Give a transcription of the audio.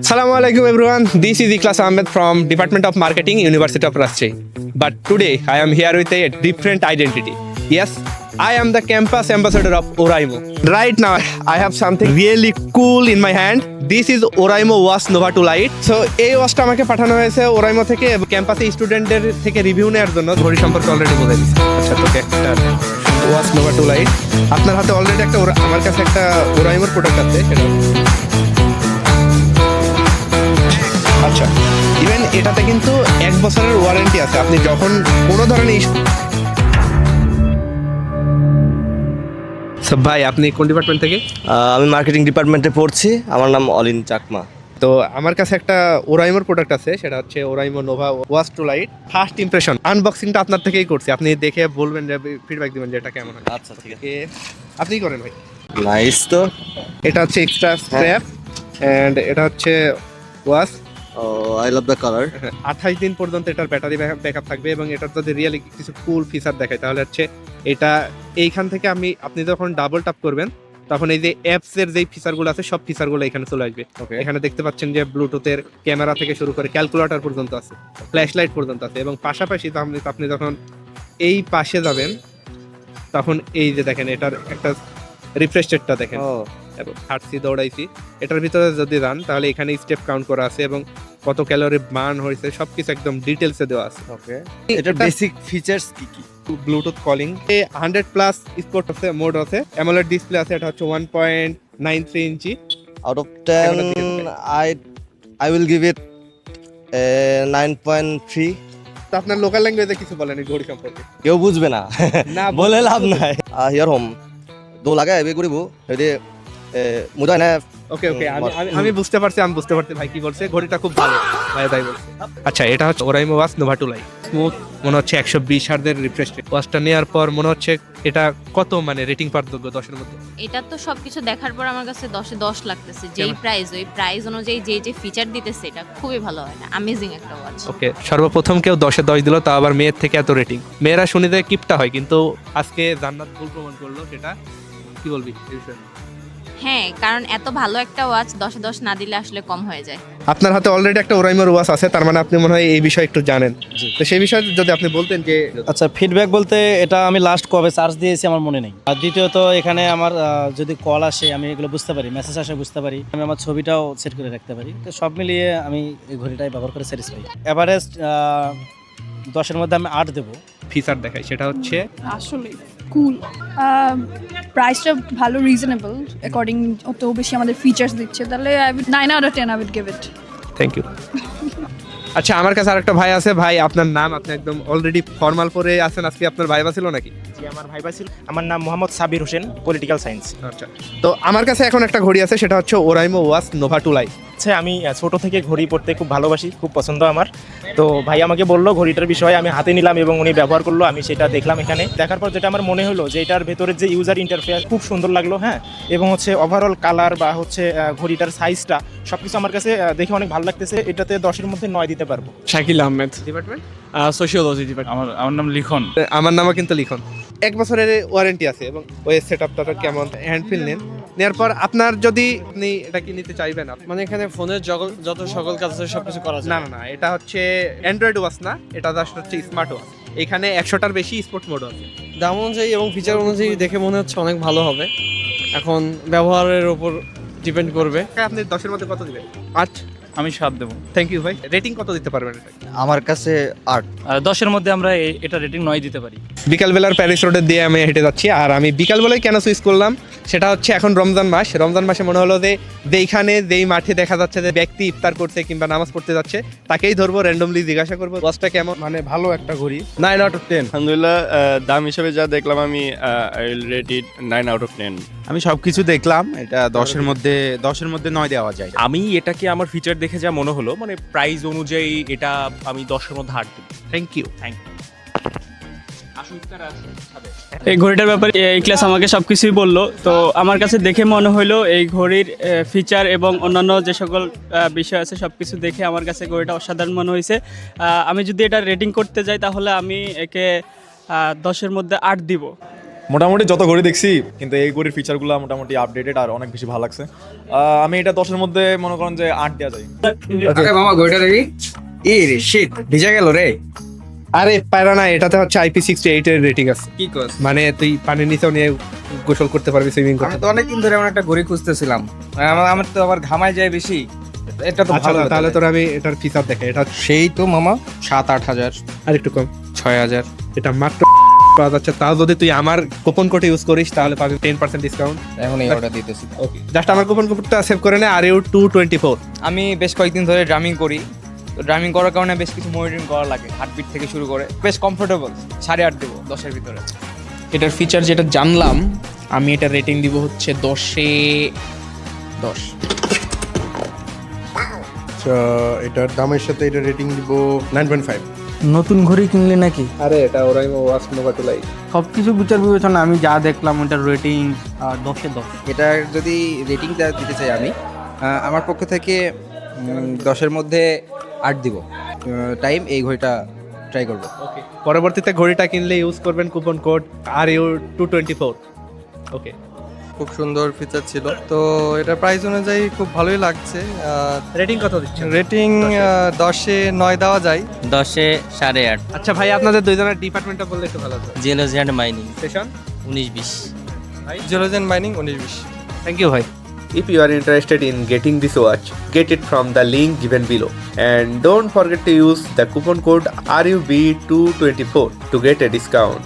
Assalamu alaikum everyone. This is Ikhlas Ahmed from Department of Marketing, University of Rajshahi. But today I am here with a different identity. Yes, I am the campus ambassador of Oraimo. Right now I have something really cool in my hand. This is Oraimo Wash Nova 2 Lite. So এই ওয়াশটা আমাকে পাঠানো হয়েছে Oraimo থেকে ক্যাম্পাসে স্টুডেন্টদের থেকে review নেওয়ার জন্য। ঘড়ি সম্পর্কে অলরেডি বলে দিচ্ছি। আচ্ছা তোকে একটা ওয়াশ নোভা 2 লাইট আপনার হাতে অলরেডি একটা আমার কাছে একটা ওরাইমোর প্রোডাক্ট আছে সেটা। আচ্ছা ইভেন এটাতে কিন্তু 1 বছরের ওয়ারেন্টি আছে। আপনি যখন কোনো ধরনের সব ভাই আপনি কোন ডিপার্টমেন্ট থেকে? আমি মার্কেটিং ডিপার্টমেন্টে পড়ছি। আমার নাম অলিন চাকমা। তো আমার কাছে একটা ওরাইমোর প্রোডাক্ট আছে, সেটা হচ্ছে Oraimo Nova watch 2 Lite. First impression আনবক্সিংটা আপনার থেকেই করছি, আপনি দেখে বলবেন যে ফিডব্যাক দিবেন যে এটা কেমন হয়। আচ্ছা ঠিক আছে, আপনিই করেন ভাই। নাইস। তো এটা হচ্ছে এক্সট্রা স্ট্র্যাপ এন্ড এটা হচ্ছে wash. I love the colour. 28 দিন পর্যন্ত এটার ব্যাটারি ব্যাকআপ থাকবে এবং এটার যদি রিয়েলি কিছু কুল ফিচার দেখায় তাহলে হচ্ছে এটা এইখান থেকে আপনি যখন ডাবল ট্যাপ করবেন তখন এই যে অ্যাপস এর যে ফিচারগুলো আছে সব ফিচারগুলো এখানে চলে আসবে। এখানে দেখতে পাচ্ছেন যে ব্লুটুথের ক্যামেরা থেকে শুরু করে ক্যালকুলেটর পর্যন্ত আছে, ফ্ল্যাশ লাইট পর্যন্ত আছে এবং পাশাপাশি আপনি যখন এই পাশে যাবেন তখন এই যে দেখেন এটার একটা রিফ্রেশ রেটটা দেখেন এবং হাঁটছি দৌড়াইছি এটার ভিতরে যদি যান তাহলে এখানে স্টেপ কাউন্ট করা আছে এবং কত ক্যালোরি বার্ন হয়েছে সবকিছু একদম ডিটেলসে দেওয়া আছে। ওকে, এটার বেসিক ফিচারস কি কি? ব্লুটুথ কলিং, 100 প্লাস স্পোর্ট আছে, মোড আছে, অ্যামোলেড ডিসপ্লে আছে, এটা হচ্ছে 1.93 inch. Out of 10 I will give it 9.3। তো আপনার লোকাল ল্যাঙ্গুয়েজে কিছু বলেন এই ঘড়ি সম্পর্কে? কেউ বুঝবে না, না বলে লাভ নাই। হিয়ার হোম দো লাগা এবে করিব এদে মুদাই না। ওকে আমি বুঝতে পারছি ভাই কি বলছে। ঘড়িটা খুব ভালো ভাই তাই বলছে। আচ্ছা এটা হচ্ছে Oraimo wash Nova 2 light. Smooth মনে হচ্ছে 120 হার্জের রিফ্রেশ রেট। ওয়াশটা নেওয়ার পর মনে হচ্ছে এটা কত মানে রেটিং পারযোগ্য 10 এর মধ্যে? এটা তো সবকিছু দেখার পর আমার কাছে 10 এ 10 লাগতেছে। যেই প্রাইস ওই প্রাইস অনুযায়ী যে ফিচার দিতেছে এটা খুবই ভালো হয় না, অ্যামেজিং একটা ওয়াচ। ওকে, সর্বপ্রথম কেউ 10 এ 10 দিল, তা আবার মেয়ের থেকে এত রেটিং। মেয়েরা শুনে দেয় কিপটা হয়, কিন্তু আজকে জান্নাত ভুল প্রমাণ করলো সেটা। কি বলবি এই বিষয়ে? হ্যাঁ, কারণ এত ভালো একটা ওয়াচ 10 এ 10 না দিলে আসলে কম হয়ে যায়। আপনার হাতে অলরেডি একটা ওরাইমোর ওয়াচ আছে, তার মানে আপনি মনে হয় এই বিষয়ে একটু জানেন। তো সেই বিষয়ে যদি আপনি বলতেন যে। আচ্ছা, ফিডব্যাক বলতে এটা আমি লাস্ট কবে চার্জ দিয়েছি আমার মনে নেই। আর দ্বিতীয়ত এখানে আমার যদি কল আসে আমি এগুলো বুঝতে পারি, মেসেজ আসে বুঝতে পারি, আমি আমার ছবিটাও সেট করে রাখতে পারি। তো সব মিলিয়ে আমি এই ঘড়িটাই ব্যবহার করে স্যাটিসফাই। এভারেজ 10-এর মধ্যে আমি 8 দেবো। ফিচার দেখাই সেটা হচ্ছে আসলে কুল, প্রাইসটা ভালো, রিজনেবল অ্যাকর্ডিং। অত বেশি আমাদের ফিচার্স দিচ্ছে, তাহলে 9 out of 10 I would give it. Thank you. আচ্ছা আমার কাছে আরেকটা ভাই আছে। ভাই আপনার নাম? আপনি একদম অলরেডি ফর্মাল পরে আছেন, আজকে আপনার ভাইবা ছিল নাকি? জি আমার ভাইবা ছিল। আমার নাম মোহাম্মদ সাবির হোসেন, পলিটিক্যাল সায়েন্স। আচ্ছা, তো আমার কাছে এখন একটা ঘড়ি আছে, সেটা হচ্ছে ওরাইমো ওয়াচ নোভা 2 লাইট। আচ্ছা আমি ছোট থেকে ঘড়ি পরতে খুব ভালোবাসি, খুব পছন্দ আমার। তো ভাই আমাকে বললো ঘড়িটার বিষয়ে, আমি হাতে নিলাম এবং উনি ব্যবহার করলো, আমি সেটা দেখলাম। এখানে দেখার পর যেটা আমার মনে হলো যে এটার ভেতরের যে ইউজার ইন্টারফেস খুব সুন্দর লাগলো। হ্যাঁ, এবং হচ্ছে ওভারঅল কালার বা হচ্ছে ঘড়িটার সাইজটা সবকিছু আমার কাছে দেখে অনেক ভালো লাগতেছে। এটাতে 10-এর মধ্যে 9 দিতে পারবো। Shakil Ahmed, department sociology department. আমার নাম লিখন। আমার নামও কিন্তু লিখন। 1 বছরের ওয়ারেন্টি আছে এবং ওই সেটআপটা কেমন হ্যান্ডফিল নেওয়ার পর আপনার যদি আপনি এটা কি নিতে চাইবেন? মানে এখানে ফোনের যত সকল কাজ আছে সবকিছু করা যায়। না এটা হচ্ছে অ্যান্ড্রয়েড ওয়াচ না, এটা জাস্ট হচ্ছে স্মার্ট ওয়াচ। এখানে 100টার বেশি স্পোর্ট মোড আছে। দাম অনুযায়ী এবং ফিচার অনুযায়ী দেখে মনে হচ্ছে অনেক ভালো হবে। এখন ব্যবহারের উপর ডিপেন্ড করবে। আপনি 10-এর মধ্যে কত দিবেন? 8। আমি 7 দেবো। থ্যাংক ইউ ভাই। রেটিং কত দিতে পারবেন এটা? আমার কাছে 8। 10-এর মধ্যে আমরা এটা রেটিং 9 দিতে পারি। বিকালবেলার প্যারিস রোডের দিয়ে আমি হেঁটে যাচ্ছি, আর আমি বিকালবেলায় কেন সুইচ করলাম সেটা হচ্ছে এখন রমজান মাসে মনে হলো যে যেইখানে যেই মাঠে দেখা যাচ্ছে যে ব্যক্তি ইফতার করছে কিংবা নামাজ পড়তে যাচ্ছে তাকেই ধরবো, র্যান্ডমলি জিজ্ঞাসা করবো ওয়াচটা কেমন। মানে ভালো একটা ঘড়ি। 9 out of 10। আলহামদুলিল্লাহ, দাম হিসেবে যা দেখলাম আমি I will rate it 9 out of 10। আমি সবকিছু দেখলাম, এটা 10-এর মধ্যে 9 দেওয়া যায়। আমি এটাকে আমার ফিচার দেখে যা মনে হলো, মানে প্রাইস অনুযায়ী এটা আমি 10-এর মধ্যে 8 দেব। Thank you. এই ঘড়িটার ব্যাপারে এই ক্লাস আমাকে সব কিছুই বললো। তো আমার কাছে দেখে মনে হলো এই ঘড়ির ফিচার এবং অন্যান্য যে সকল বিষয় আছে সব কিছু দেখে আমার কাছে ঘড়িটা অসাধারণ মনে হয়েছে। আমি যদি এটা রেটিং করতে যাই তাহলে আমি একে 10-এর মধ্যে 8 দিব। মোটামুটি যত ঘড়ি দেখছি কিন্তু এই ঘড়ির ফিচারগুলো মোটামুটি আপডেটেড আর অনেক বেশি ভালো লাগছে। আমি এটা 10-এর মধ্যে মনে করেন যে 8 দেওয়া যায়। মামা ঘড়িটা দেখি রে শিট ভিজা গেল রে। আরে প্যারা না, এটাতে হচ্ছে IP68 এর রেটিং আছে। কি কস? মানে তুই পানির নিচেও নিয়ে গোসল করতে পারবি, সুইমিং করতে আমি তো অনেকদিন ধরে এমন একটা ঘড়ি খুঁজতেছিলাম, আমার তো আবার ঘামায় যায় বেশি, এটা তো আচ্ছা ভালো। তাহলে তোর আমি এটার ফিচার দেখে, এটা সেই তো মামা 7-8 হাজার, আর একটু কম 6 হাজার। এটা মাত্র পাওয়া যাচ্ছে। তাও যদি তুই আমার কুপন কোড ইউজ করিস তাহলে পাবি 10% ডিসকাউন্ট। এখন এই অর্ডার দিতেছি। ওকে, জাস্ট আমার কুপন কোডটা সেভ করে নে, RU224। আমি বেশ কয়েকদিন ধরে ড্রামিং করি, তো ড্রামিং করার কারণে বেশ কিছু মনিটরিং করা লাগে, হার্টবিট থেকে শুরু করে। বেশ কমফোর্টেবল, 8.5 দেবো 10-এর ভিতরে। এটার ফিচার যেটা জানলাম, আমি এটা রেটিং দিব হচ্ছে 10-এ 10। এটার দামের সাথে এটা রেটিং দিব 9.5। নতুন ঘড়ি কিনলে নাকি? আরে এটা ওরাই ওয়াচ নোভা টু লাইট। সব কিছু বিচার বিবেচনা আমি যা দেখলাম ওটার রেটিং 10-এ 10। এটার যদি রেটিং দিতে চাই আমি, আমার পক্ষ থেকে 10-এর মধ্যে 8 দিব। টাইম এই ঘড়িটা ট্রাই করবো। ওকে, পরবর্তীতে ঘড়িটা কিনলে ইউজ করবেন কুপন কোড RU224। ওকে, খুব সুন্দর ফিচার ছিল, তো এটা প্রাইস অনুযায়ী খুব ভালোই লাগছে। রেটিং কত দিচ্ছেন? রেটিং 10-এ 9 দেওয়া যায়। 10-এ 8.5। আচ্ছা ভাই, আপনাদের দুইজনের ডিপার্টমেন্টটা বললে একটু ভালো হতো। Geology and mining session 19-20। Geology and mining 19-20। Thank you ভাই। If you are interested in getting this watch, get it from the link given below. And don't forget to use the coupon code RUB224 to get a discount.